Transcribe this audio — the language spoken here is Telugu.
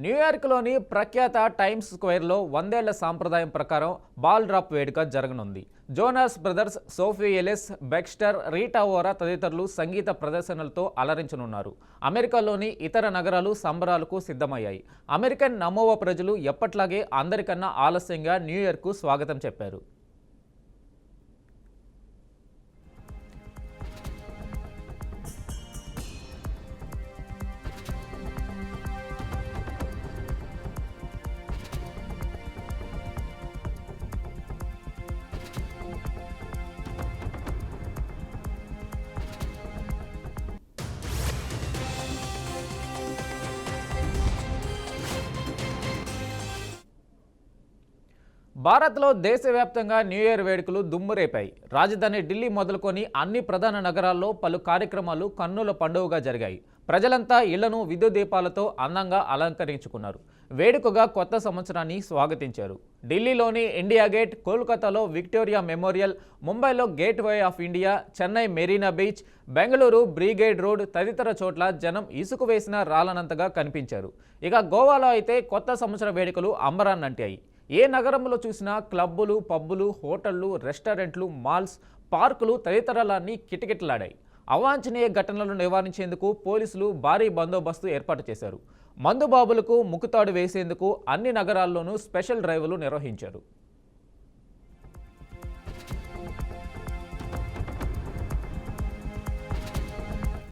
న్యూయార్క్లోని ప్రఖ్యాత టైమ్స్ స్క్వేర్లో 100 ఏళ్ల సాంప్రదాయం ప్రకారం బాల్ డ్రాప్ వేడుక జరగనుంది. Jonas Brothers, Sophie Ellis, Bextor, Rita Ora తదితరులు సంగీత ప్రదర్శనలతో అలరించనున్నారు. అమెరికాలోని ఇతర నగరాలు సంబరాలకు సిద్ధమయ్యాయి. అమెరికన్ నమోవా ప్రజలు ఎప్పట్లాగే అందరికన్నా ఆలస్యంగా న్యూయార్క్కు స్వాగతం చెప్పారు. భారత్లో దేశవ్యాప్తంగా న్యూ ఇయర్ వేడుకలు దుమ్మురేపాయి. రాజధాని ఢిల్లీ మొదలుకొని అన్ని ప్రధాన నగరాల్లో పలు కార్యక్రమాలు కన్నుల పండుగగా జరిగాయి. ప్రజలంతా ఇళ్లను విద్యుత్ దీపాలతో అందంగా అలంకరించుకున్నారు. వేడుకగా కొత్త సంవత్సరాన్ని స్వాగతించారు. ఢిల్లీలోని ఇండియా గేట్, కోల్కతాలో విక్టోరియా మెమోరియల్, ముంబైలో gate way of India, Chennai Marina beach, Bengaluru brigade road తదితర చోట్ల జనం ఇసుకు వేసిన రాలనంతగా కనిపించారు. ఇక గోవాలో అయితే కొత్త సంవత్సర వేడుకలు అంబరాన్నంటాయి. ఏ నగరంలో చూసినా క్లబ్బులు, పబ్బులు, హోటళ్లు, రెస్టారెంట్లు, మాల్స్, పార్కులు తదితరాలన్నీ కిటకిటలాడాయి. అవాంఛనీయ ఘటనలను నివారించేందుకు పోలీసులు భారీ బందోబస్తు ఏర్పాటు చేశారు. మందుబాబులకు ముక్కుతాడు వేసేందుకు అన్ని నగరాల్లోనూ స్పెషల్ డ్రైవ్లు నిర్వహించారు.